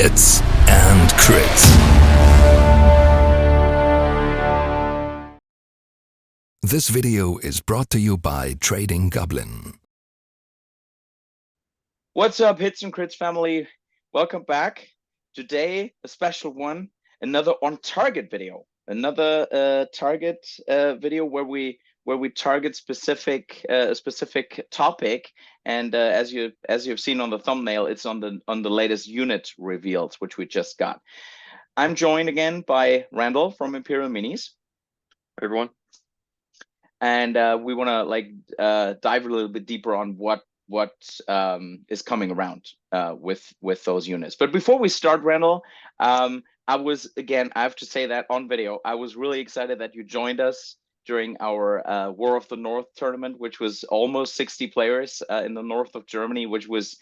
Hits and Crits. This video is brought to you by Trading Goblin. What's up, Hits and Crits family? Welcome back. Today, a special one, another on target video, another target video where we target specific topic. And as you've seen on the thumbnail, it's on the latest unit reveals which we just got. I'm joined again by Randall from Imperial Minis. Hey everyone. And we want to dive a little bit deeper on what is coming around with those units. But before we start, Randall, I have to say that on video, I was really excited that you joined us during our War of the North tournament, which was almost 60 players in the north of Germany, which was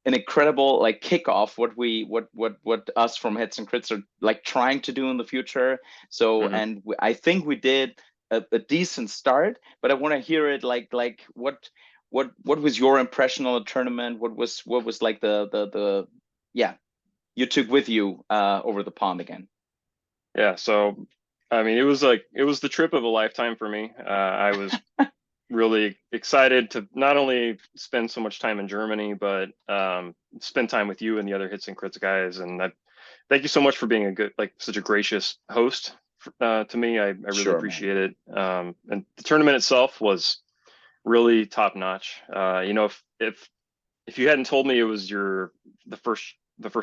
an incredible kickoff. What us from Hits and Crits are trying to do in the future. So and I think we did a decent start, but I want to hear it what was your impression on the tournament? What was the you took with you over the pond again? Yeah, so I mean, it was the trip of a lifetime for me. I was really excited to not only spend so much time in Germany, but spend time with you and the other Hits and Crits guys. And thank you so much for being such a gracious host to me. I really appreciate it. And the tournament itself was really top notch. If you hadn't told me it was the first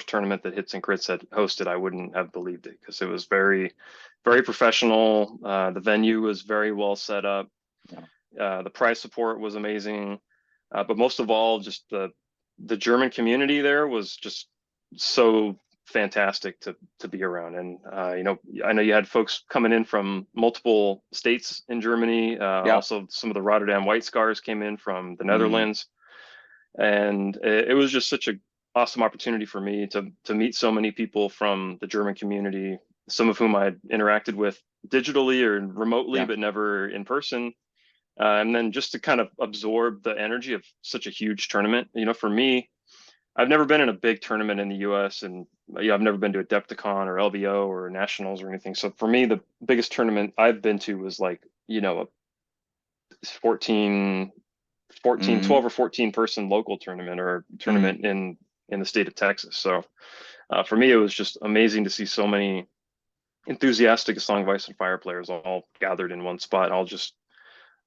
tournament that Hits and Crits had hosted, I wouldn't have believed it, because it was very, very professional. The venue was very well set up. Yeah. The prize support was amazing, but most of all, just the German community there was just so fantastic to be around. And I know you had folks coming in from multiple states in Germany. Also some of the Rotterdam White Scars came in from the Netherlands, and it was just such an awesome opportunity for me to meet so many people from the German community, some of whom I had interacted with digitally or remotely, but never in person. And then just to kind of absorb the energy of such a huge tournament. For me, I've never been in a big tournament in the US, and I've never been to a Adepticon or LVO or Nationals or anything. So for me, the biggest tournament I've been to was a 12 or 14 person local tournament, or tournament in the state of Texas. So for me, it was just amazing to see so many enthusiastic Song of Ice and Fire players all gathered in one spot, all just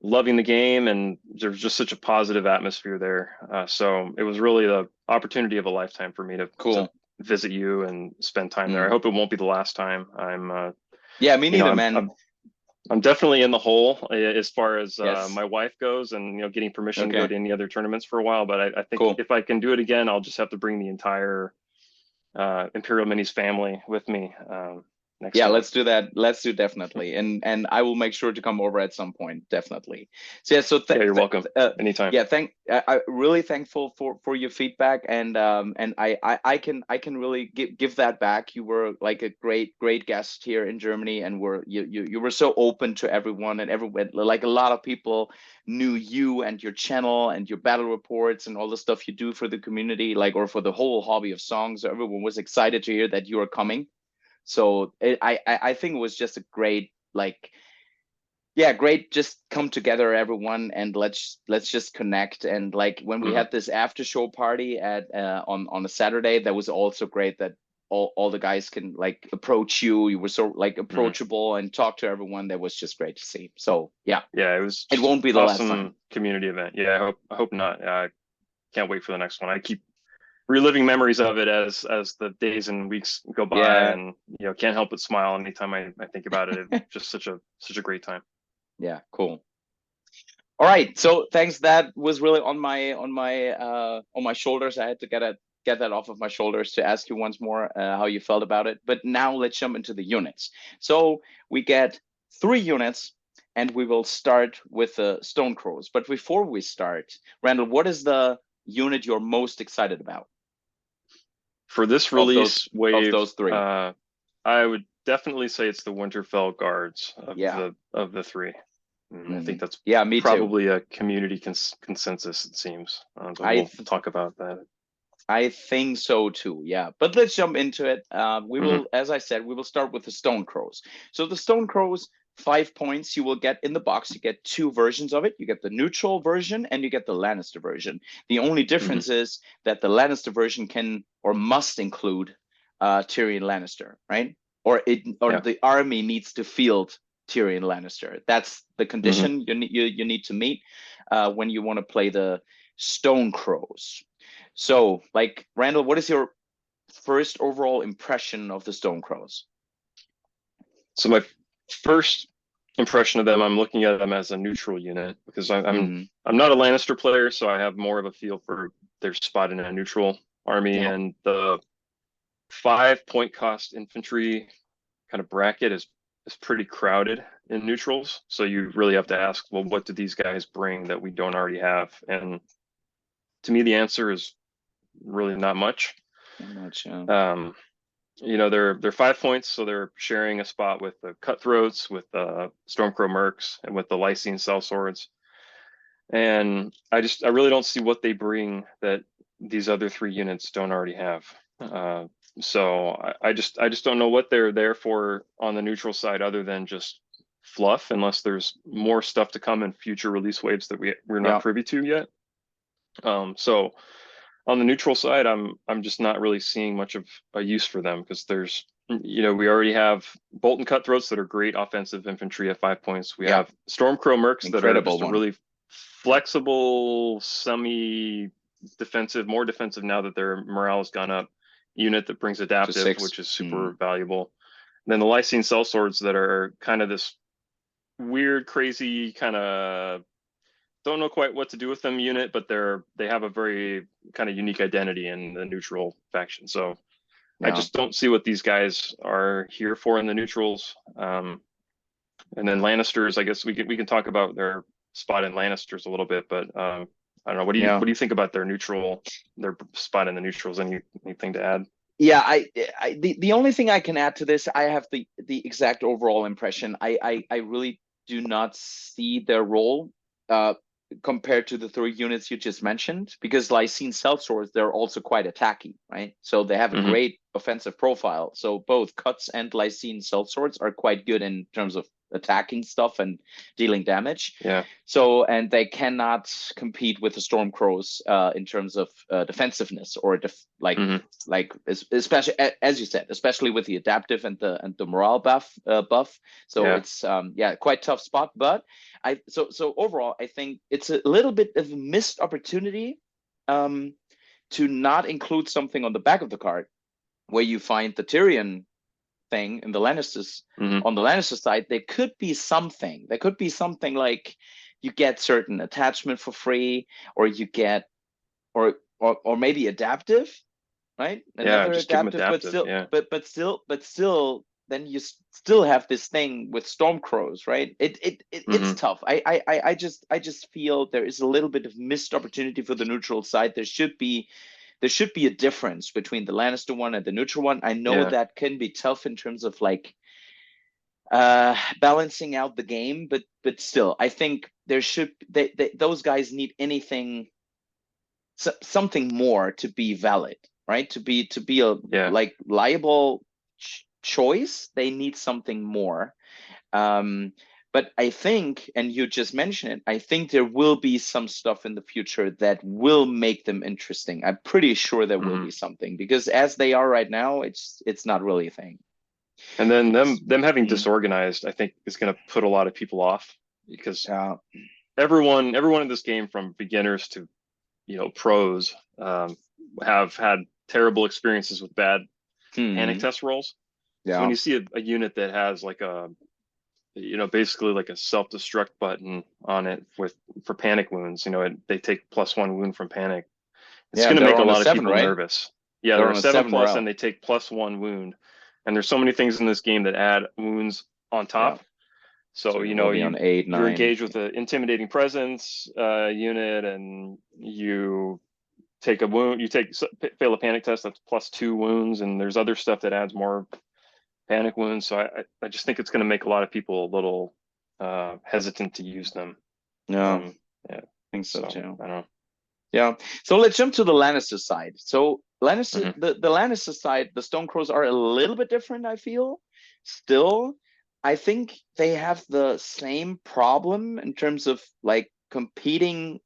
loving the game, and there's just such a positive atmosphere there. So it was really the opportunity of a lifetime for me to visit you and spend time there. I hope it won't be the last time. Me neither, man. I'm definitely in the hole as far as my wife goes, and getting permission to go to any other tournaments for a while. But I think if I can do it again, I'll just have to bring the entire Imperial Minis family with me. Next time. Let's do that. Let's do definitely, and I will make sure to come over at some point, definitely. So you're welcome anytime. I really thankful for your feedback, and I can really give that back. You were like a great guest here in Germany, and you were so open to everyone, and everyone, like a lot of people knew you and your channel and your battle reports and all the stuff you do for the community, or for the whole hobby of songs. So everyone was excited to hear that you are coming. So I think it was just a great great, just come together everyone, and let's just connect. And when we had this after show party at on a Saturday, that was also great, that all the guys can approach you. You were so approachable and talk to everyone. That was just great to see. So it won't be the last time. Community event. I hope not. I can't wait for the next one. I keep reliving memories of it as the days and weeks go by, and can't help but smile anytime I think about it. It's just such a great time. Yeah, cool. All right, so thanks. That was really on my shoulders. I had to get that off of my shoulders to ask you once more how you felt about it. But now let's jump into the units. So we get 3 units, and we will start with the Stone Crows. But before we start, Randall, what is the unit you're most excited about for this release wave? Of those 3, I would definitely say it's the Winterfell Guards of the 3. I think that's me probably too. A community consensus, it seems. We'll talk about that. I think so too, yeah. But let's jump into it. We will, as I said, we will start with the Stone Crows. So the Stone Crows, 5 points you will get in the box. You get 2 versions of it. You get the neutral version and you get the Lannister version. The only difference is that the Lannister version can or must include Tyrion Lannister, right? Or the army needs to field Tyrion Lannister. That's the condition you need to meet when you want to play the Stone Crows. So, like, Randall, what is your first overall impression of the Stone Crows? So my first impression of them, I'm looking at them as a neutral unit because I'm not a Lannister player, so I have more of a feel for their spot in a neutral army. And the 5 point cost infantry kind of bracket is pretty crowded in neutrals. So you really have to ask, well, what do these guys bring that we don't already have? And to me, the answer is really not much. Not much, yeah. You know, they're 5 points, so they're sharing a spot with the Cutthroats, with the Stormcrow Mercs, and with the Lysine Sellswords. And I really don't see what they bring that these other 3 units don't already have. So I just don't know what they're there for on the neutral side, other than just fluff, unless there's more stuff to come in future release waves that we're not privy to yet. So on the neutral side, I'm just not really seeing much of a use for them because there's, you know, we already have Bolton Cutthroats that are great offensive infantry at 5 points. We have Stormcrow Mercs that are just a really flexible, semi-defensive, more defensive now that their morale has gone up, unit that brings adaptive, which is super valuable. And then the Lysine Sellswords that are kind of this weird, crazy kind of don't know quite what to do with them unit, but they have a very kind of unique identity in the neutral faction. So I just don't see what these guys are here for in the neutrals. And then Lannisters, I guess we can talk about their spot in Lannisters a little bit, but I don't know. What do you think about their spot in the neutrals? Anything to add? Yeah, the only thing I can add to this, I have the exact overall impression. I really do not see their role compared to the 3 units you just mentioned, because Lysine Sellswords, they're also quite attacky, right? So they have a great offensive profile. So both Cuts and Lysine Sellswords are quite good in terms of attacking stuff and dealing damage. Yeah. So, and they cannot compete with the Stormcrows in terms of defensiveness or especially as you said, especially with the adaptive and the morale buff. So it's quite tough spot. But so overall, I think it's a little bit of a missed opportunity to not include something on the back of the card where you find the Tyrion thing in the Lannisters. On the Lannister side, there could be something like you get certain attachment for free, or you get or maybe adaptive, right? Another adaptive, but still then you still have this thing with Stormcrows, right? It's tough. I just feel there is a little bit of missed opportunity for the neutral side. There should be a difference between the Lannister one and the neutral one. I know that can be tough in terms of like balancing out the game, but still, I think there should those guys need something more to be valid, right? To be a like liable choice, they need something more. But I think, and you just mentioned it, I think there will be some stuff in the future that will make them interesting. I'm pretty sure there will be something, because as they are right now, it's not really a thing. And then them having disorganized, I think, is going to put a lot of people off, because everyone in this game, from beginners to pros, have had terrible experiences with bad panic test rolls. So when you see a unit that has like a basically like a self-destruct button on it for panic wounds, they take +1 wound from panic. It's going to make a lot of people nervous. Yeah, they're 7+ and they take +1 wound. And there's so many things in this game that add wounds on top. So you're engaged with an intimidating presence unit, and you take a wound. You fail a panic test, that's +2 wounds, and there's other stuff that adds more panic wounds. So I just think it's going to make a lot of people a little hesitant to use them. I think so too. I don't know. Yeah. So let's jump to the Lannister side. So Lannister, Mhm. the Lannister side, the Stonecrows are a little bit different, I feel. Still, I think they have the same problem in terms of like competing,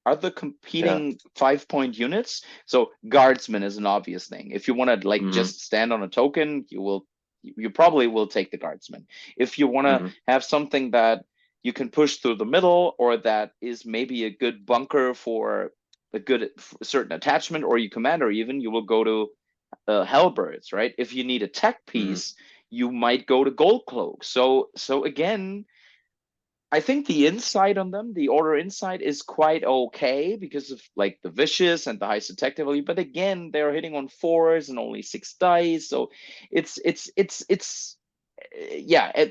other Yeah. competing 5-point units. So guardsman is an obvious thing. If you want to like Mhm. just stand on a token, you probably will take the guardsman. If you want to Mhm. have something that you can push through the middle, or that is maybe a good bunker for a good certain attachment, or you command, or even you will go to halberds, right? If you need a tech Mhm. piece, you might go to gold cloak. So again, I think the insight on them, the order insight, is quite okay because of like the vicious and the high detective value. But again, they're hitting on 4s and only 6 dice, so it's yeah,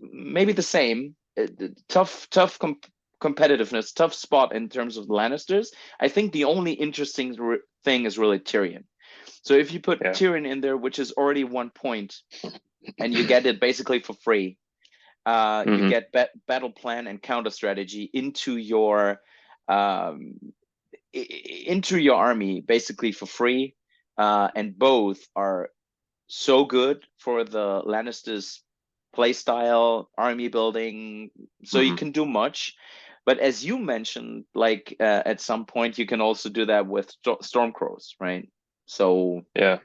maybe the same. Tough competitiveness, tough spot in terms of the Lannisters. I think the only interesting thing is really Tyrion. So if you put Yeah. Tyrion in there, which is already 1 point, and you get it basically for free, you Mhm. get battle plan and counter strategy into your army basically for free, and both are so good for the Lannisters play style, army building, so you Mhm. can do much. But as you mentioned, like at some point you can also do that with Stormcrows, right? So Yeah.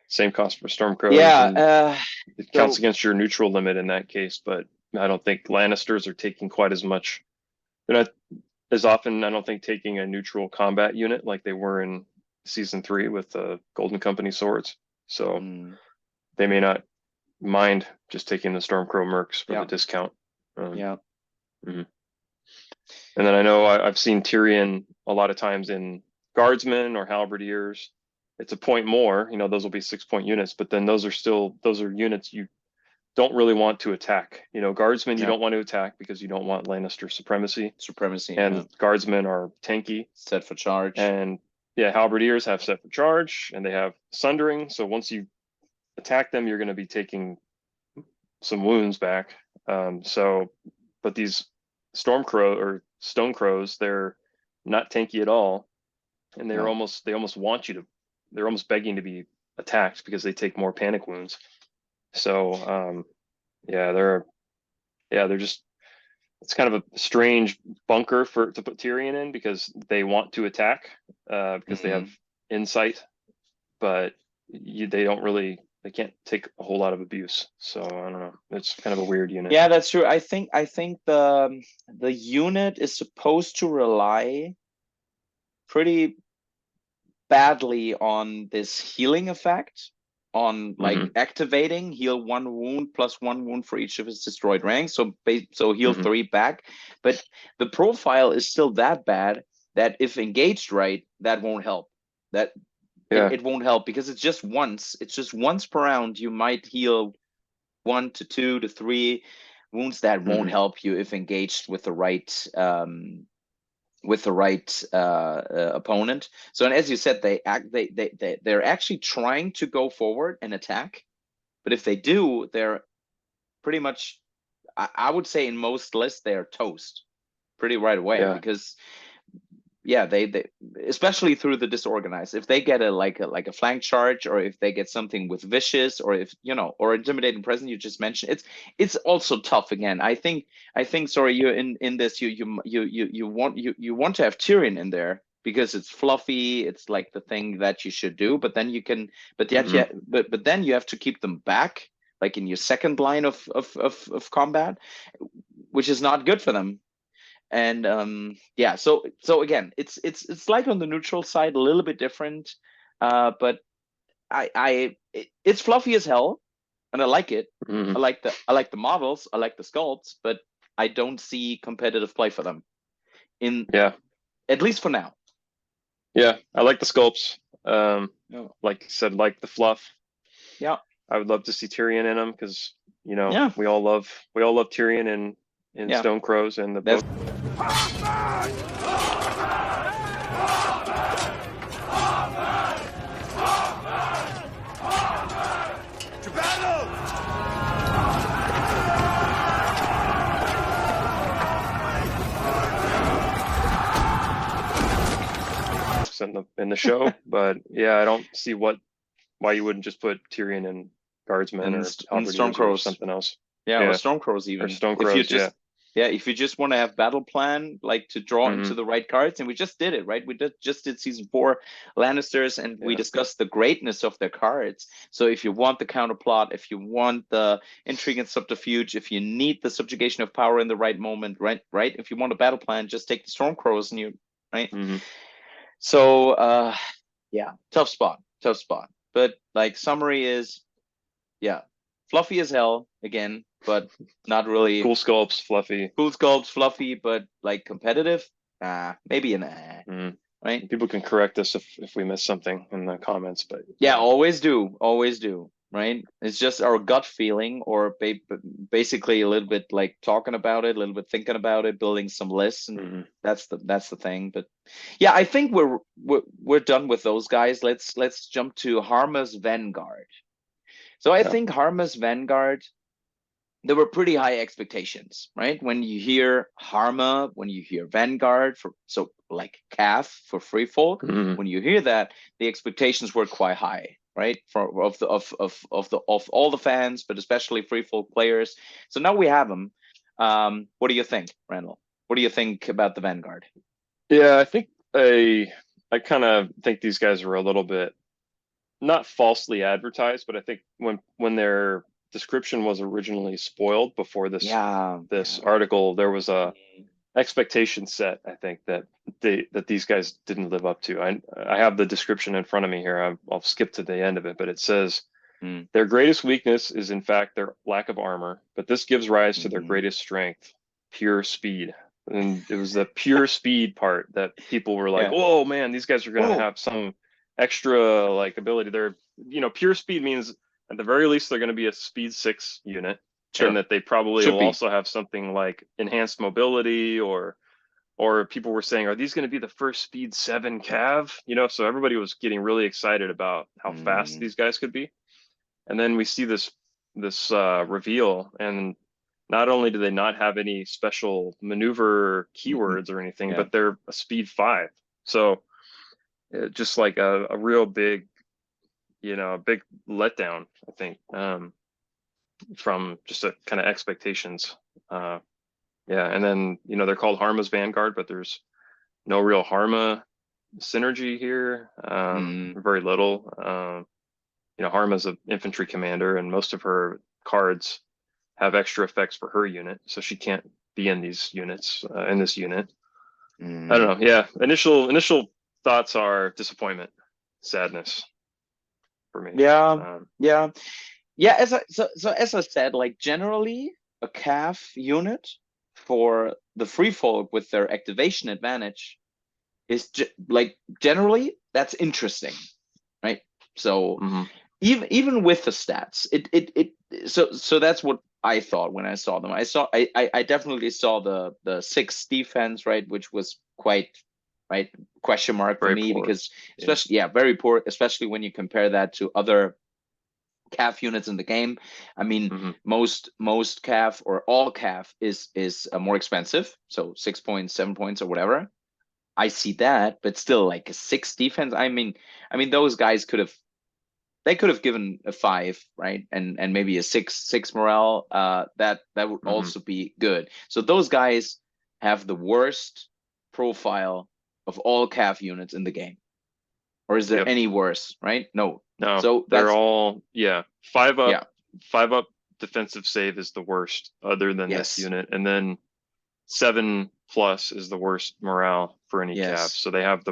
Same cost for Stormcrows, yeah, and it counts so against your neutral limit in that case. But I don't think Lannisters are taking quite as much. They're not as often, I don't think, taking a neutral combat unit like they were in season 3 with the Golden Company swords. So they may not mind just taking the Stormcrow mercs for yeah, the discount. yeah. Mhm. And then I know I've seen Tyrion a lot of times in Guardsmen or Halberdiers. It's a point more, those will be 6-point units, but then those are units you don't really want to attack. Guardsmen you Yeah. don't want to attack because you don't want Lannister supremacy. Supremacy, And yeah. Guardsmen are tanky. Set for charge. And yeah, Halberdiers have set for charge, and they have Sundering. So once you attack them, you're going to be taking some wounds back. But these Stormcrow or Stonecrows, they're not tanky at all, and they No. almost want you to. They're almost begging to be attacked because they take more panic wounds. So yeah, they're just. It's kind of a strange bunker to put Tyrion in because they want to attack because they have insight, but they can't take a whole lot of abuse. So I don't know. It's kind of a weird unit. Yeah, that's true. I think the unit is supposed to rely pretty badly on this healing effect, on like activating heal 1 wound plus 1 wound for each of his destroyed ranks. So heal 3 back. But the profile is still that bad that if engaged right, that won't help. That it won't help because it's just once per round you might heal 1 to 2 to 3 wounds. That won't help you if engaged with the right opponent. So, and as you said, they're actually trying to go forward and attack, but if they do, they're pretty much, I would say in most lists they're toast pretty right away, because yeah, they especially through the disorganized, if they get a flank charge, or if they get something with vicious, or if or intimidating presence you just mentioned, it's also tough. Again, I think sorry, you in this you want to have Tyrion in there because it's fluffy, it's like the thing that you should do, but then you can but then you have to keep them back, like in your second line of combat, which is not good for them. And yeah, so again, it's like on the neutral side a little bit different, but it's fluffy as hell, and I like it. I like the models, I like the sculpts, but I don't see competitive play for them at least for now. Yeah, I like the sculpts. Like you said, like the fluff. Yeah, I would love to see Tyrion in them because yeah, we all love Tyrion in Stonecrows and the book. orcs in the show, but yeah, I don't see why you wouldn't just put Tyrion and guardsmen or and halberdiers or Stormcrows. something else. Yeah, or Yeah. Stormcrows Or even. Stone If you Crows, just if you just want to have battle plan, like to draw into the right cards, and we just did it, right? We just did season 4 Lannisters, and we discussed the greatness of their cards. So if you want the counterplot, if you want the intrigue and subterfuge, if you need the subjugation of power in the right moment, right? If you want a battle plan, just take the Stormcrows and you, right? So yeah, tough spot. But like summary is, yeah, fluffy as hell again, but not really. Cool sculpts, fluffy. Cool sculpts, fluffy, but like competitive. Maybe right? People can correct us if we miss something in the comments, but yeah, always do, right? It's just our gut feeling, or basically a little bit like talking about it, a little bit thinking about it, building some lists, and that's the thing. But yeah, I think we're done with those guys. Let's jump to Harmas Vanguard. So I think Harmas Vanguard, there were pretty high expectations, right? When you hear Harma, when you hear Vanguard, so like CAF for free folk, when you hear that, the expectations were quite high, right? Of all the fans, but especially free folk players. So now we have them. What do you think, Randall? What do you think about the Vanguard? Yeah, I think I kind of think these guys were a little bit not falsely advertised, but I think when their description was originally spoiled before this article, there was a expectation set, I think, that these guys didn't live up to. I have the description in front of me here. I'll skip to the end of it, but it says their greatest weakness is in fact their lack of armor, but this gives rise to their greatest strength, pure speed. And it was the pure speed part that people were like, "Oh man, these guys are going to have some extra like ability." They're, pure speed means at the very least they're going to be a speed 6 unit, and that they probably will also have something like enhanced mobility, or people were saying, are these going to be the first speed 7 cav? So everybody was getting really excited about how fast these guys could be. And then we see this reveal, and not only do they not have any special maneuver keywords or anything, but they're a speed 5. So just like a real big, a big letdown, I think, from just a kind of expectations. And then, they're called Harma's Vanguard, but there's no real Harma synergy here. Very little. Harma's an infantry commander, and most of her cards have extra effects for her unit, so she can't be in these units, in this unit. I don't know. Yeah, initial thoughts are disappointment, sadness for me. As I said, like generally a CAF unit for the free folk with their activation advantage is generally that's interesting, right? So even with the stats, so that's what I thought when I saw them. I definitely saw the 6 defense, right, which was quite question mark for me, because especially very poor, especially when you compare that to other CAF units in the game. I mean, most CAF or all CAF is more expensive, so 6 points, 7 points, or whatever. I see that, but still, like a 6 defense. I mean, those guys could have given a 5, right, and maybe a 6 morale. That would also be good. So those guys have the worst profile of all CAF units in the game, or is there any worse? Right? No. So they're all 5 up. 5 up defensive save is the worst, other than this unit, and then 7 plus is the worst morale for any cav. So they have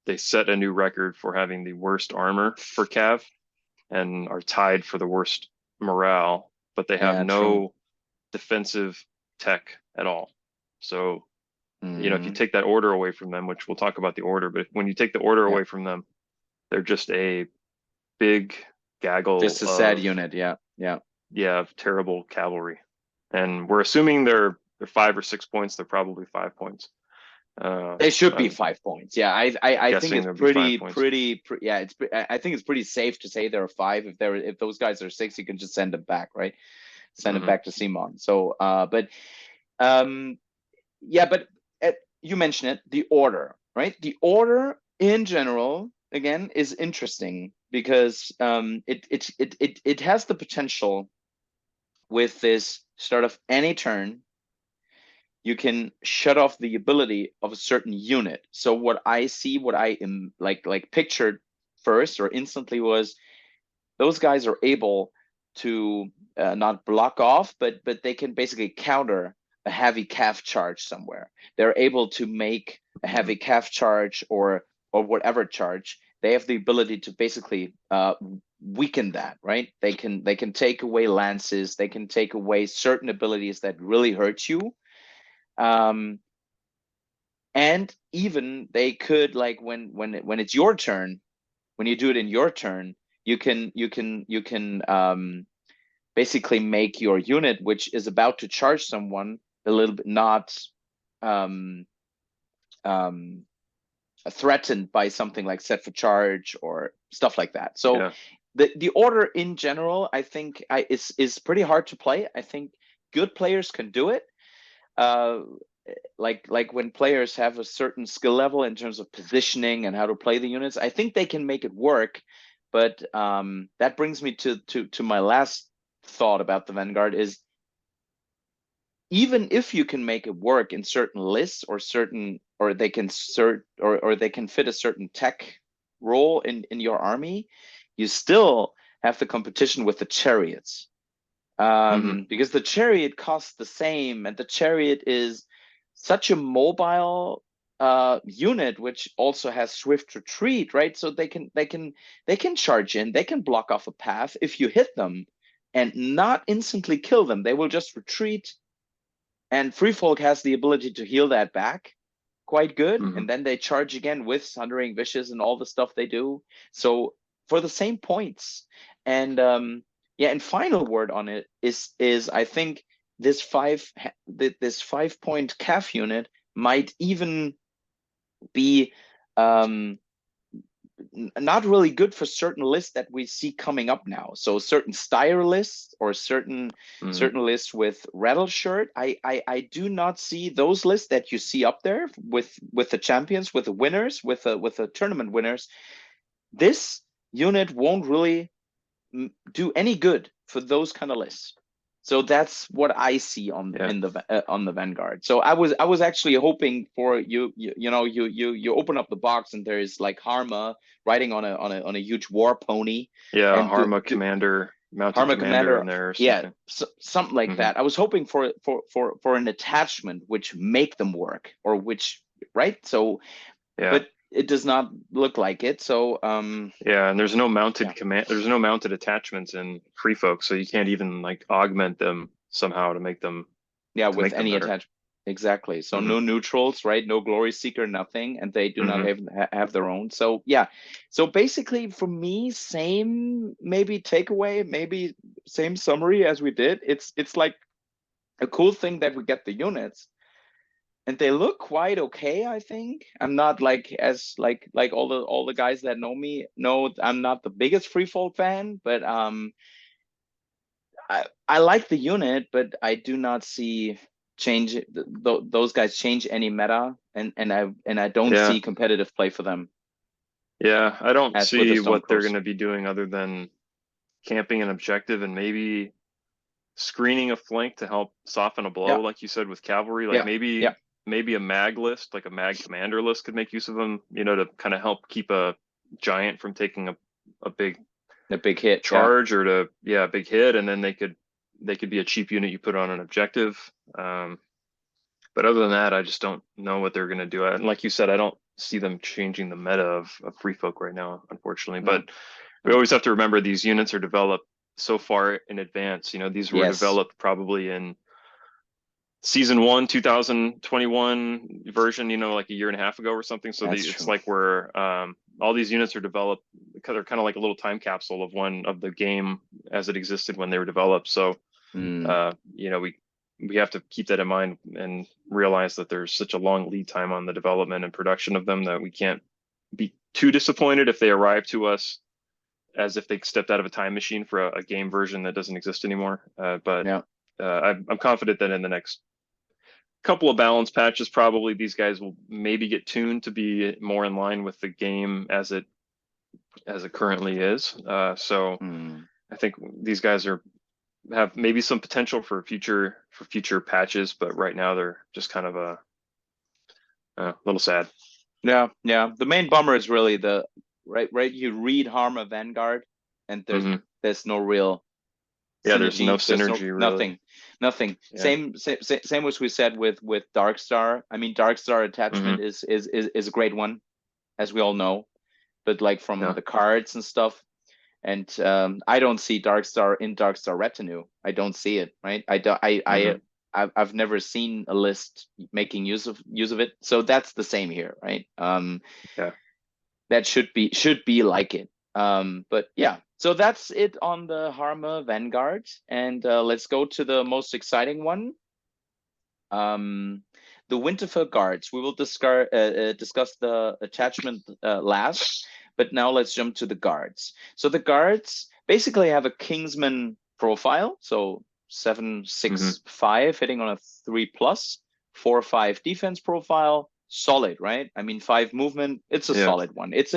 they set a new record for having the worst armor for cav, and are tied for the worst morale, but they have no defensive tech at all. So if you take that order away from them, which we'll talk about the order, but when you take the order away from them, they're just a big gaggle, just a sad unit. Of terrible cavalry. And we're assuming they're 5 or 6 points. They're probably 5 points. They should be 5 points. I think it's pretty. I think it's pretty safe to say they're 5. If those guys are 6, you can just send them back, right? Send them back to CMON. So, but you mentioned it, the order, right? The order in general, again, is interesting because it has the potential with this start of any turn. You can shut off the ability of a certain unit. So what I see, what I am like pictured first or instantly was those guys are able to not block off, but they can basically counter a heavy calf charge somewhere. They're able to make a heavy calf charge or whatever charge. They have the ability to basically weaken that, right? They can take away lances. They can take away certain abilities that really hurt you. And even they could, like, when it's your turn, when you do it in your turn, you can basically make your unit, which is about to charge someone, a little bit not um, um, threatened by something like set for charge or stuff like that. So Yeah. the order in general, I think, is pretty hard to play. I think good players can do it. Like when players have a certain skill level in terms of positioning and how to play the units, I think they can make it work. But that brings me to my last thought about the Vanguard is, even if you can make it work in certain lists or they can or they can fit a certain tech role in your army, you still have the competition with the chariots. Because the chariot costs the same, and the chariot is such a mobile unit, which also has swift retreat, right? So they can charge in, they can block off a path if you hit them and not instantly kill them. They will just retreat, and Free Folk has the ability to heal that back quite good, and then they charge again with Sundering Wishes and all the stuff they do. So for the same points. And yeah, and final word on it is I think this 5-point calf unit might even be not really good for certain lists that we see coming up now. So certain Styre lists or certain lists with Rattle Shirt, I do not see those lists that you see up there with the champions, with the winners, with the tournament winners. This unit won't really do any good for those kind of lists. So that's what I see on the Vanguard. So I was actually hoping for you open up the box and there's like Harma riding on a huge war pony. Yeah, and Harma commander, mounted Harma commander in there or something. Yeah, something like that. I was hoping for an attachment which make them work, or which, right? So Yeah. But it does not look like it. So yeah, and there's no mounted there's no mounted attachments in Free Folk, so you can't even like augment them somehow to make them with any attachment. Exactly. So no neutrals, right? No Glory Seeker, nothing, and they do not have their own. So yeah. So basically, for me, same maybe takeaway, maybe same summary as we did. It's like a cool thing that we get the units, and they look quite okay. I think I'm not like as like all the guys that know me know I'm not the biggest Free Folk fan, but I like the unit, but I do not see those guys change any meta, and I don't see competitive play for them. Yeah, I don't see what they're going to be doing other than camping an objective and maybe screening a flank to help soften a blow, like you said with cavalry. Like maybe a mag list, like a mag commander list, could make use of them, to kind of help keep a giant from taking a big hit charge, or a big hit, and then they could be a cheap unit you put on an objective. But other than that, I just don't know what they're going to do. And like you said, I don't see them changing the meta of Free Folk right now, unfortunately. But we always have to remember these units are developed so far in advance. These were developed probably in season 1, 2021 version, like a year and a half ago or something. So it's like we're all these units are developed because they're kind of like a little time capsule of one of the game as it existed when they were developed. So we have to keep that in mind and realize that there's such a long lead time on the development and production of them that we can't be too disappointed if they arrive to us as if they stepped out of a time machine for a game version that doesn't exist anymore. I'm confident that in the next couple of balance patches, probably these guys will maybe get tuned to be more in line with the game as it currently is. So I think these guys have maybe some potential for future patches, but right now they're just kind of a little sad. Yeah. The main bummer is really the right. You read Harma Vanguard, and there's no real synergy. There's no synergy, really. Nothing. Yeah. Same as we said with Darkstar. I mean, Darkstar attachment is a great one, as we all know, but like from the cards and stuff. And I don't see Darkstar in Darkstar Retinue. I don't see it, right? I've never seen a list making use of it. So that's the same here, right? That should be like it. But yeah, so that's it on the Harma Vanguard. And let's go to the most exciting one. The Winterfell Guards. We will discuss the attachment last, but now let's jump to the guards. So the guards basically have a Kingsman profile. So 7-6-5 hitting on a 3+, 4-5 defense profile. Solid, right? I mean, 5 movement, it's a solid one. It's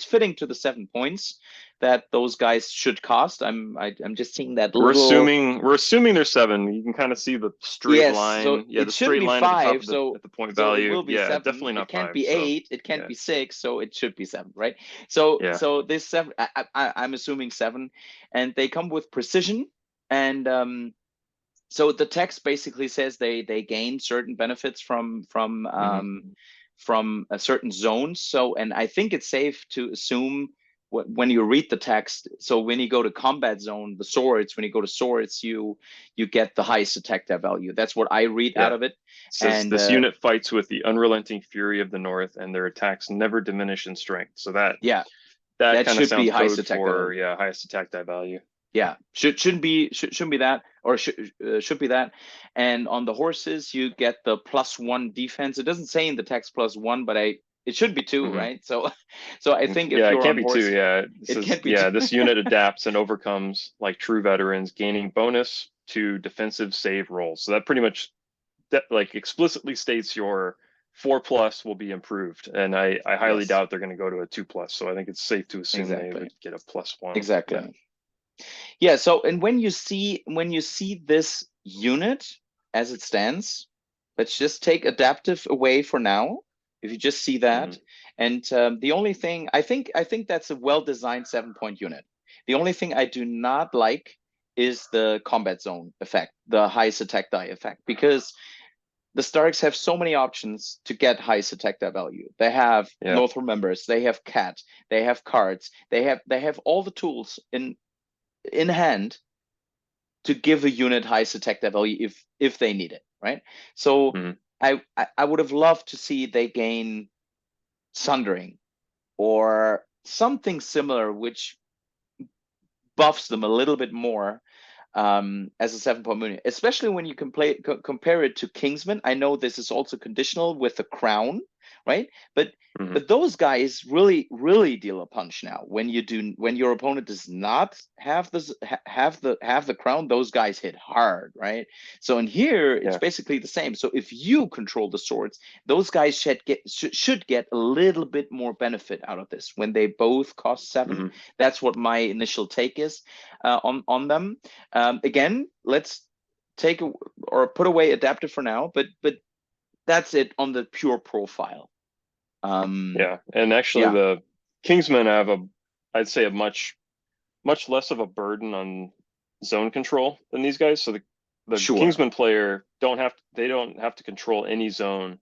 fitting to the 7 points that those guys should cost. I'm just seeing that we're assuming they're 7. You can kind of see the straight line. So the straight line 5, at the point value. It will be 7. Definitely not 5. It can't be 8. It can't be 6. So it should be 7, right? So this 7, I'm assuming 7, and they come with precision. And so the text basically says they gain certain benefits from a certain zone. So, and I think it's safe to assume when you read the text. So when you go to combat zone, the swords, when you go to swords, you get the highest attack value. That's what I read out of it. And this unit fights with the unrelenting fury of the North, and their attacks never diminish in strength. So that kind of sounds highest attack for highest attack die value. Yeah, shouldn't be that, or should be that. And on the horses, you get the +1 defense. It doesn't say in the text +1, but it should be 2, right? So I think if you're it can't on be 2. It can't be 2. This unit adapts and overcomes like true veterans, gaining bonus to defensive save rolls. So that pretty much explicitly states your 4+ will be improved, and I highly doubt they're going to go to a 2+. So I think it's safe to assume they would get a +1. Exactly. Yeah. So, and when you see this unit as it stands, let's just take adaptive away for now. If you just see that, and the only thing I think that's a well-designed 7-point unit. The only thing I do not like is the combat zone effect, the highest attack die effect, because the Starks have so many options to get highest attack die value. They have Northern members, they have cat, they have cards, they have all the tools in hand to give a unit highest attack die value if they need it, right? So I would have loved to see they gain Sundering or something similar, which buffs them a little bit more as a 7-point unit, especially when you compare it to Kingsman. I know this is also conditional with the crown, right? But those guys really deal a punch now. When your opponent does not have the crown, those guys hit hard, right? So in here it's basically the same. So if you control the swords, those guys should get a little bit more benefit out of this when they both cost 7. That's what my initial take is on them. Again, let's take or put away adaptive for now, but that's it on the pure profile. And actually the Kingsmen have I'd say a much less of a burden on zone control than these guys. So the Kingsman player don't have to control any zone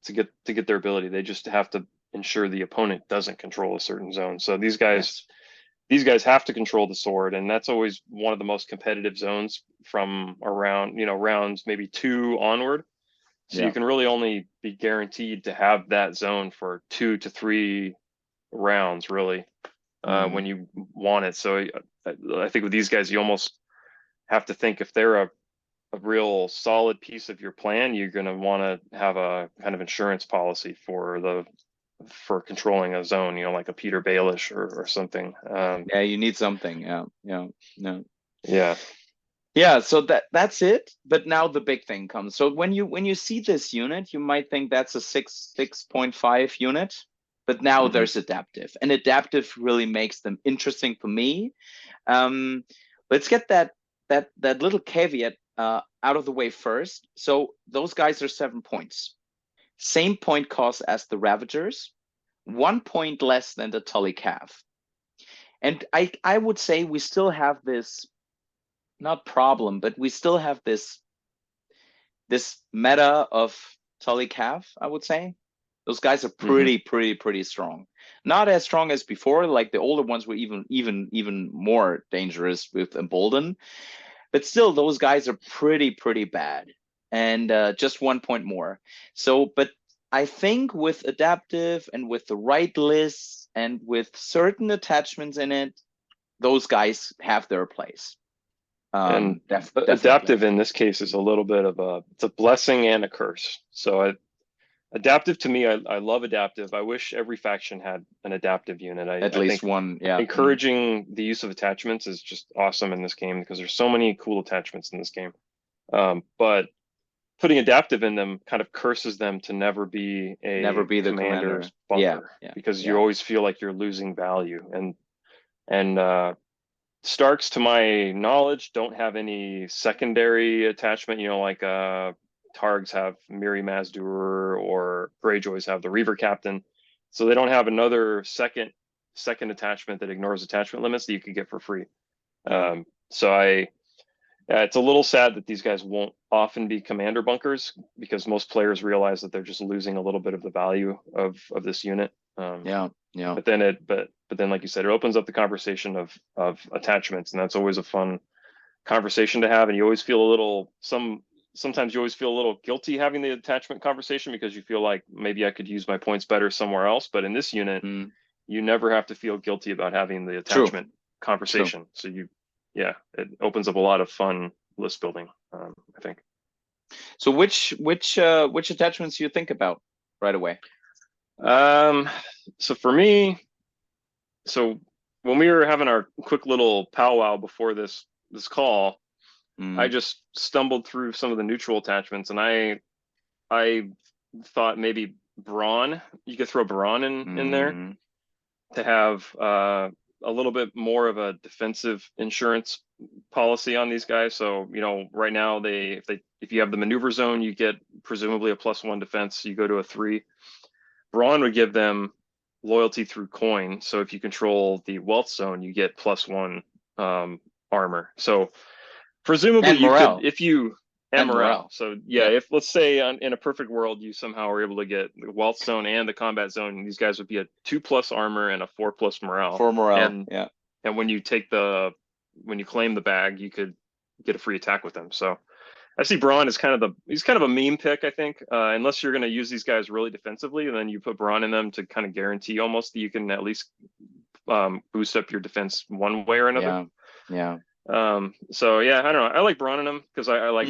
to get their ability. They just have to ensure the opponent doesn't control a certain zone. So these guys have to control the sword, and that's always one of the most competitive zones from around rounds maybe 2 onward. So you can really only be guaranteed to have that zone for 2 to 3 rounds, really, when you want it. So I think with these guys, you almost have to think if they're a real solid piece of your plan, you're going to want to have a kind of insurance policy for controlling a zone, like a Peter Baelish or something. You need something. Yeah. Yeah, so that's it. But now the big thing comes. So when you see this unit, you might think that's a 6.5 unit, but now Hmm. there's adaptive, and adaptive really makes them interesting for me. Um, let's get that little caveat out of the way first. So those guys are 7 points, same point cost as the Ravagers, 1 point less than the Tully Cav. And I would say we still have this, not problem, but we still have this meta of Tully Cav, I would say. Those guys are Hmm. pretty strong. Not as strong as before, like the older ones were even more dangerous with Embolden, but still those guys are pretty bad. And just 1 point more. So, but I think with adaptive and with the right lists and with certain attachments in it, those guys have their place. And Definitely. adaptive in this case is a little bit of it's a blessing and a curse. So adaptive to me, I love adaptive. I wish every faction had an adaptive unit. At I least think one, yeah. encouraging the use of attachments is just awesome in this game because there's so many cool attachments in this game. But putting adaptive in them kind of curses them to never be Never a be the commander. commander's Yeah, bunker yeah, because you yeah. always feel like you're losing value. And Starks, to my knowledge, don't have any secondary attachment, like Targs have Miri Mazdur or Greyjoys have the Reaver Captain. So they don't have another second attachment that ignores attachment limits that you could get for free. Yeah. So it's a little sad that these guys won't often be commander bunkers because most players realize that they're just losing a little bit of the value of this unit. Yeah, yeah. But then, like you said, it opens up the conversation of attachments, and that's always a fun conversation to have. And you always feel a little sometimes you always feel a little guilty having the attachment conversation because you feel like maybe I could use my points better somewhere else. But in this unit, you never have to feel guilty about having the True, attachment true. conversation. So it opens up a lot of fun list building, I think. So which attachments do you think about right away? So for me, so when we were having our quick little powwow before this call, I just stumbled through some of the neutral attachments, and I thought maybe Brawn. You could throw Brawn in there to have a little bit more of a defensive insurance policy on these guys. So right now if you have the maneuver zone, you get presumably a +1 defense. You go to a 3. Brawn would give them loyalty through coin. So if you control the wealth zone, you get +1 armor. So presumably and you morale. could, if you and morale. Morale. So yeah, if let's say in a perfect world you somehow were able to get the wealth zone and the combat zone, these guys would be a 2+ armor and a 4+ morale. For morale, and yeah. And when you claim the bag, you could get a free attack with them. So I see Braun as he's kind of a meme pick, I think. Unless you're going to use these guys really defensively, and then you put Braun in them to kind of guarantee almost that you can at least boost up your defense one way or another. Yeah. So yeah, I don't know. I like Braun in them because I like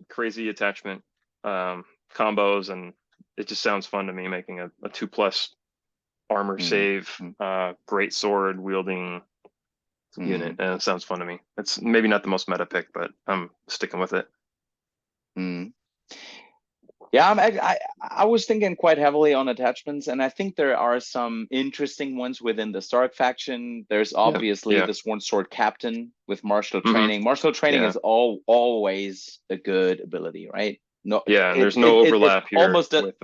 crazy attachment combos, and it just sounds fun to me making a 2+ armor save, great sword wielding unit, and it sounds fun to me. It's maybe not the most meta pick, but I'm sticking with it. Yeah, I was thinking quite heavily on attachments, and I think there are some interesting ones within the Stark faction. There's obviously the Sworn Sword Captain with martial training. Martial training is always a good ability, right? No, and there's no overlap here. Almost it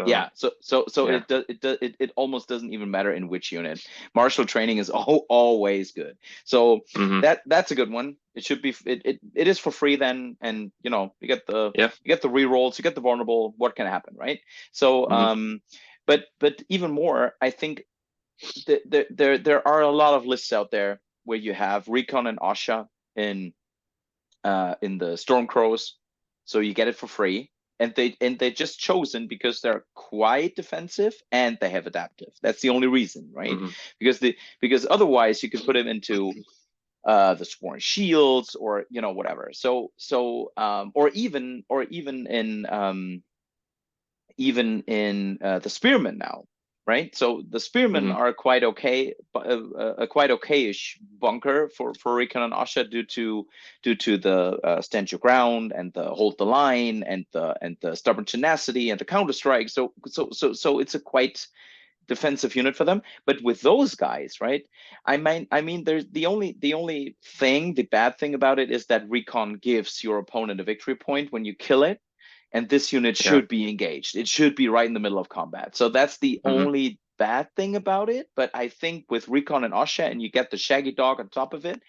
almost doesn't even matter in which unit. Martial training is always good. So that's a good one. It should be it is for free then, and you get the rerolls, you get the vulnerable. What can happen, right? So but even more, I think there are a lot of lists out there where you have Recon and Asha in the Stormcrows, so you get it for free. And they're just chosen because they're quite defensive and they have adaptive. That's the only reason, right? Because otherwise you could put them into the Sworn Shields or whatever. So or even in the Spearmen now. right? So the spearmen are quite okay, a quite okayish bunker for Rickon and Asha due to the stand your ground and the hold the line and the stubborn tenacity and the counter strike. So it's a quite defensive unit for them. But with those guys, right? I mean, there's the only thing, the bad thing about it is that recon gives your opponent a victory point when you kill it, and this unit should be engaged. It should be right in the middle of combat. So that's the only bad thing about it. But I think with recon and Asha, and you get the shaggy dog on top of it,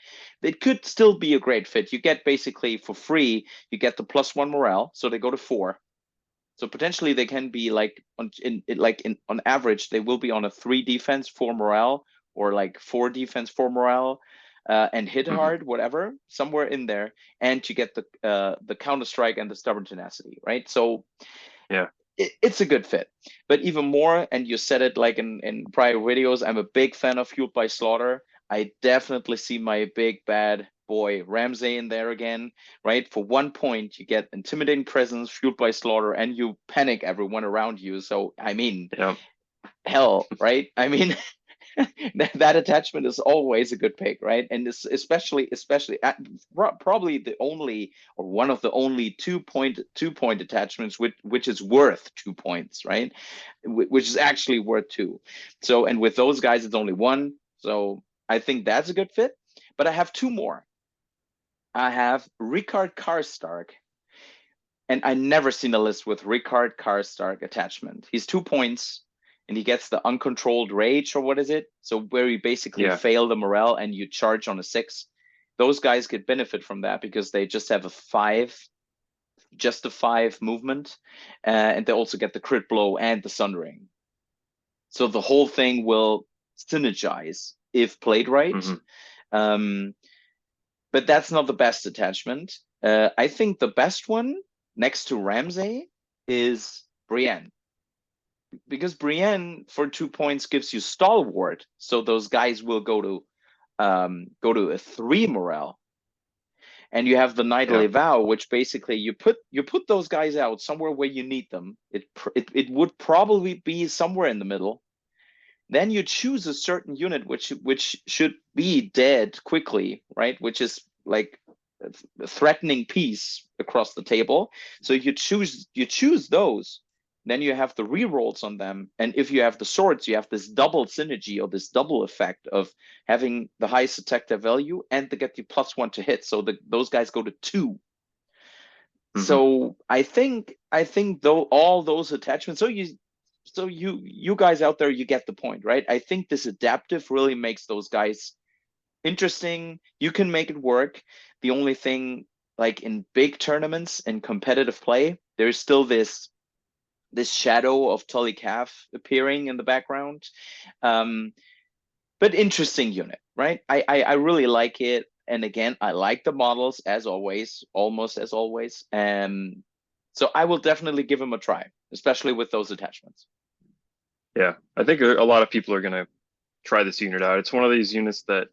it could still be a great fit. You get basically for free, you get the +1 morale, so they go to 4. So potentially they can be like on average they will be on a 3 defense 4 morale, or like 4 defense 4 morale, and hit hard, whatever, somewhere in there, and you get the counter strike and the stubborn tenacity, right? So it's a good fit. But even more, and you said it like in prior videos, I'm a big fan of Fueled by Slaughter. I definitely see my big bad boy Ramsay in there again, right? For 1 point, you get intimidating presence, Fueled by Slaughter, and you panic everyone around you. So I mean, hell, right? I mean, that attachment is always a good pick, right? And it's especially probably the only, or one of the only 2-point attachments which is worth 2 points, right? Which is actually worth 2. So, and with those guys it's only 1. So I think that's a good fit. But I have 2 more. I have Rickard Karstark, and I never seen a list with Rickard Karstark attachment. He's 2 points, and he gets the uncontrolled rage, or what is it? So where you basically fail the morale and you charge on a 6. Those guys get benefit from that because they just have a 5 movement, and they also get the crit blow and the sundering. So the whole thing will synergize if played right. But that's not the best attachment. I think the best one next to Ramsay is Brienne. Because Brienne for 2 points gives you stalwart, so those guys will go to a 3 morale, and you have the knightly vow, which basically you put those guys out somewhere where you need them. It would probably be somewhere in the middle. Then you choose a certain unit which should be dead quickly, right? Which is like threatening peace across the table. So you choose those. Then you have the rerolls on them, and if you have the swords, you have this double synergy, or this double effect of having the highest attack value and they get the +1 to hit. So those guys go to 2. So I think though all those attachments. So you guys out there, you get the point, right? I think this adaptive really makes those guys interesting. You can make it work. The only thing, like in big tournaments and competitive play, there's still this shadow of Tully Calf appearing in the background. But interesting unit, right? I really like it. And again, I like the models as always, almost as always. So I will definitely give him a try, especially with those attachments. Yeah, I think a lot of people are going to try this unit out. It's one of these units that,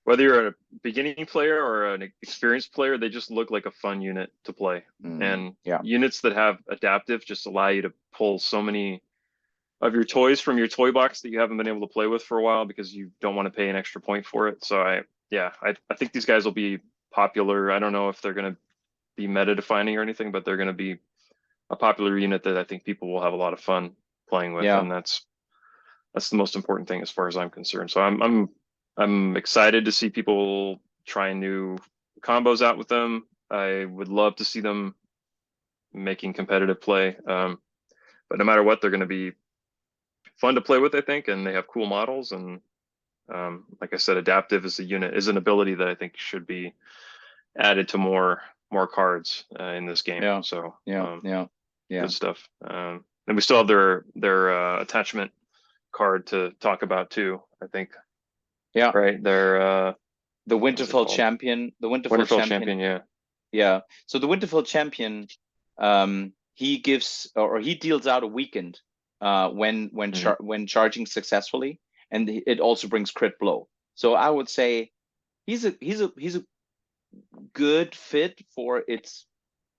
whether you're a beginning player or an experienced player, they just look like a fun unit to play. And units that have adaptive just allow you to pull so many of your toys from your toy box that you haven't been able to play with for a while because you don't want to pay an extra point for it. So I think these guys will be popular. I don't know if they're going to be meta defining or anything, but they're going to be a popular unit that I think people will have a lot of fun playing with. And that's the most important thing as far as I'm concerned. So I'm excited to see people trying new combos out with them. I would love to see them making competitive play. But no matter what, they're going to be fun to play with, I think, and they have cool models. And like I said, adaptive is an ability that I think should be added to more cards in this game. So good stuff. And we still have their attachment card to talk about too, I think. Yeah. Right. They're the Winterfell Champion. The Winterfell Champion. Yeah. So the Winterfell Champion, he gives, or he deals out a weakened when charging successfully, and it also brings crit blow. So I would say he's a good fit for its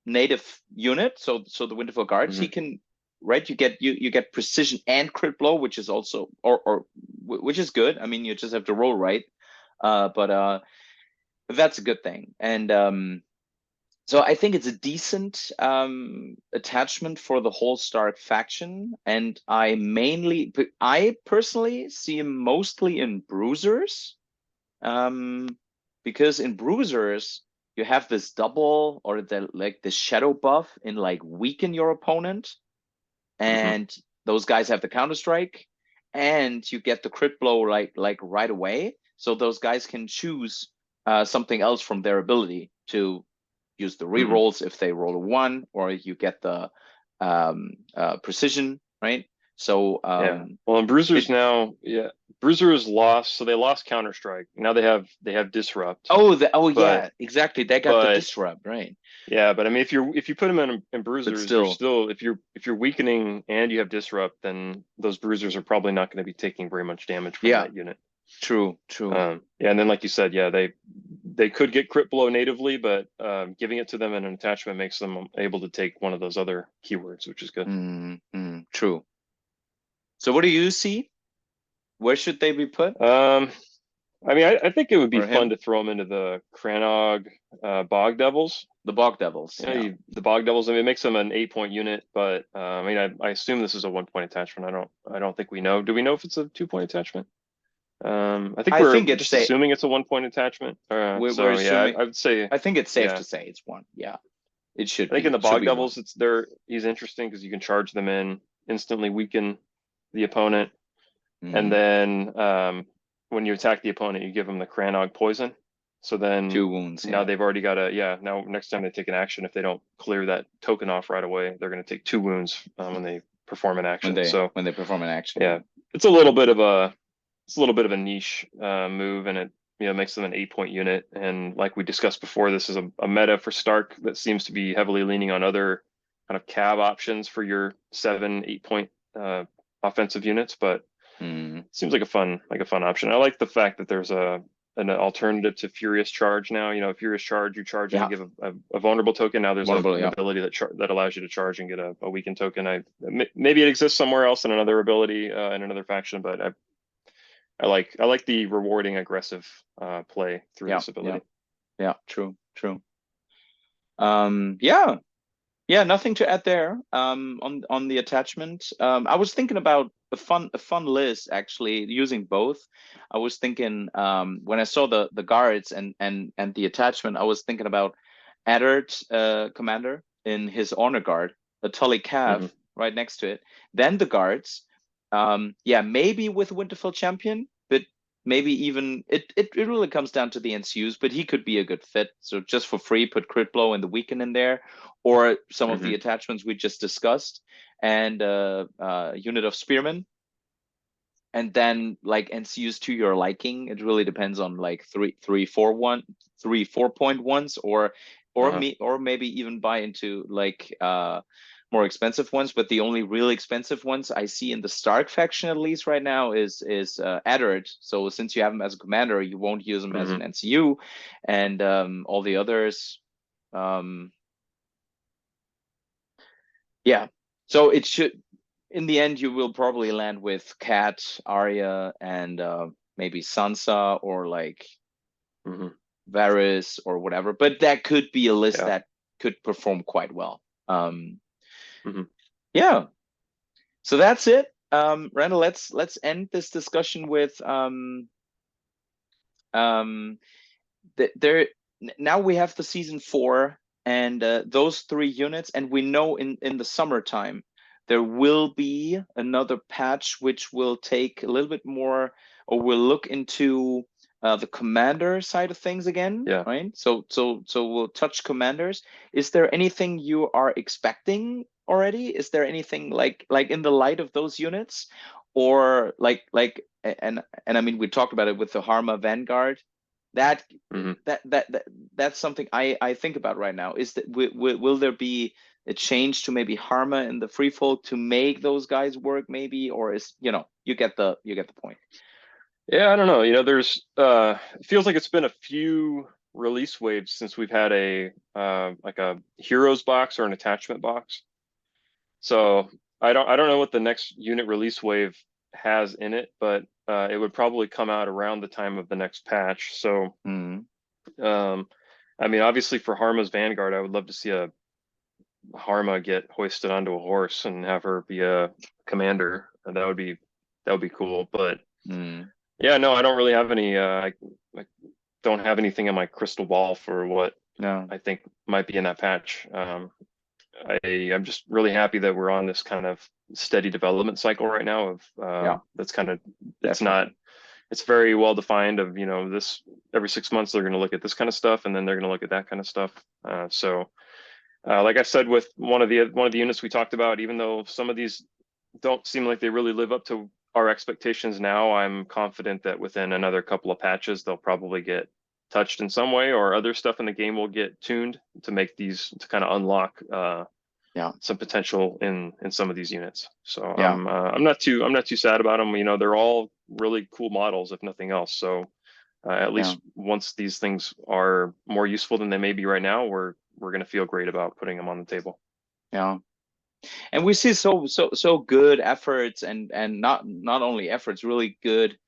native unit. So the Winterfell Guards, he can right? You get precision and crit blow, which is also which is good. I mean, you just have to roll right, but that's a good thing. And so I think it's a decent attachment for the whole Stark faction, and I personally see him mostly in bruisers, because in bruisers you have this double or the shadow buff in like weaken your opponent, and those guys have the counter strike, and you get the crit blow like right away, so those guys can choose something else from their ability to use the rerolls if they roll a 1, or you get the precision, right? So yeah. Well, in bruisers now, yeah, bruisers lost, so they lost counter strike. Now they have disrupt. Yeah, exactly. They got the disrupt, right? Yeah, but I mean, if you put them in bruisers, still, you're still if you're weakening and you have disrupt, then those bruisers are probably not going to be taking very much damage from that unit. True. Yeah, and then like you said, yeah, they could get crit blow natively, but giving it to them in an attachment makes them able to take one of those other keywords, which is good. True. So what do you see? Where should they be put? I mean, I think it would be fun to throw them into the Cranog Bog Devils. The Bog Devils. Yeah, the Bog Devils. I mean, it makes them an 8-point unit, but I mean, I assume this is a 1-point attachment. I don't think we know. Do we know if it's a 2-point attachment? I think we're just assuming it's a 1-point attachment. I would say. I think it's safe to say it's 1. Yeah, it should. I think in the Bog Devils, he's interesting because you can charge them in, instantly weaken the opponent, and then when you attack the opponent, you give them the Cranog poison. So then 2 wounds. Now they've already got now next time they take an action, if they don't clear that token off right away, they're going to take 2 wounds when they perform an action. When they perform an action. Yeah, it's a little bit of a niche move, and it makes them an 8-point unit. And like we discussed before, this is a meta for Stark that seems to be heavily leaning on other kind of cab options for your 7-8-point offensive units, but it seems like a fun option. I like the fact that there's an alternative to Furious Charge now. Furious Charge, you charge and give a vulnerable token. Now there's an ability that allows you to charge and get a weakened token. Maybe it exists somewhere else in another ability in another faction, but I like the rewarding aggressive play through this ability. Yeah, true. Nothing to add there on the attachment. I was thinking about a fun list actually using both. I was thinking when I saw the guards and the attachment, I was thinking about Eddard commander in his honor guard, a Tully Cav right next to it. Then the guards, maybe with Winterfell Champion, but maybe even it really comes down to the NCUs, but he could be a good fit. So just for free, put crit blow and the weaken in there, or some of the attachments we just discussed, and unit of spearmen, and then like NCUs to your liking. It really depends on like 4-point ones, or maybe even buy into like more expensive ones. But the only really expensive ones I see in the Stark faction, at least right now, is Eddard. So since you have him as a commander, you won't use him as an NCU, and all the others. So it should, in the end, you will probably land with Kat, Arya, and maybe Sansa, or like Varys or whatever. But that could be a list that could perform quite well. So that's it. Randall, let's end this discussion with now we have the season 4 and those 3 units, and we know in the summertime there will be another patch which will take a little bit more, or will look into the commander side of things again, right? So we'll touch commanders. Is there anything you are expecting already? Is there anything like in the light of those units, or and I mean, we talked about it with the Harma Vanguard. That's something I think about right now. Is that will there be a change to maybe Harma in the free fall to make those guys work, maybe, or is you get the point? Yeah, I don't know. There's it feels like it's been a few release waves since we've had a like a heroes box or an attachment box. So I don't know what the next unit release wave has in it, but it would probably come out around the time of the next patch. So, I mean, obviously for Harma's Vanguard, I would love to see a Harma get hoisted onto a horse and have her be a commander. And that would be cool. But yeah, no, I don't really have any. I don't have anything in my crystal ball for what I think might be in that patch. I'm just really happy that we're on this kind of steady development cycle right now of that's kind of it's very well defined of, you know, this every 6 months they're going to look at this kind of stuff and then they're going to look at that kind of stuff. So like I said, with one of the units we talked about, even though some of these don't seem like they really live up to our expectations now, I'm confident that within another couple of patches they'll probably get touched in some way, or other stuff in the game will get tuned to make these, to kind of unlock some potential in some of these units. So I'm not too sad about them. You know, they're all really cool models, if nothing else. So at least once these things are more useful than they may be right now, we're going to feel great about putting them on the table. Yeah. And we see so good efforts and not only efforts, really good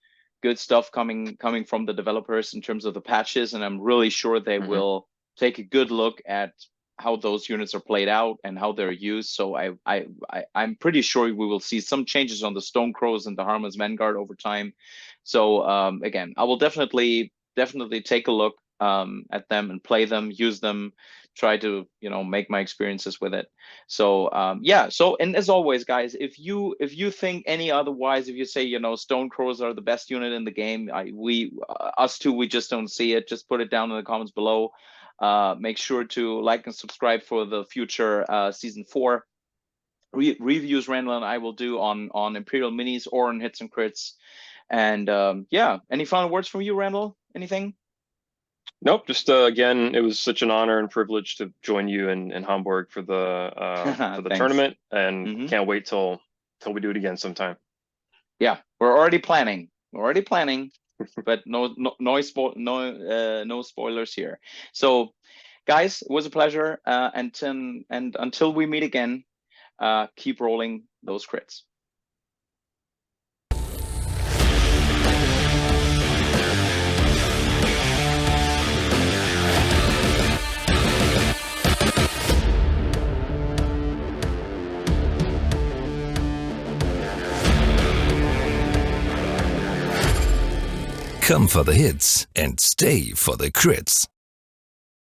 stuff coming from the developers in terms of the patches, and I'm really sure they will take a good look at how those units are played out and how they're used. So I'm pretty sure we will see some changes on the Stone Crows and the Harmas Vanguard over time. So again, I will definitely take a look at them and play them, use them, try to, you know, make my experiences with it. So so, and as always, guys, if you think any otherwise, if you say, you know, Stone Crows are the best unit in the game, us two, we just don't see it, just put it down in the comments below. Make sure to like and subscribe for the future season 4 reviews Randall and I will do on Imperial Minis or on Hits and Crits. And any final words from you, Randall? Anything? Nope. Just again, it was such an honor and privilege to join you in Hamburg for the tournament, and can't wait till we do it again sometime. Yeah, we're already planning. But no spoilers here. So, guys, it was a pleasure. And until we meet again, keep rolling those crits. Come for the hits and stay for the crits.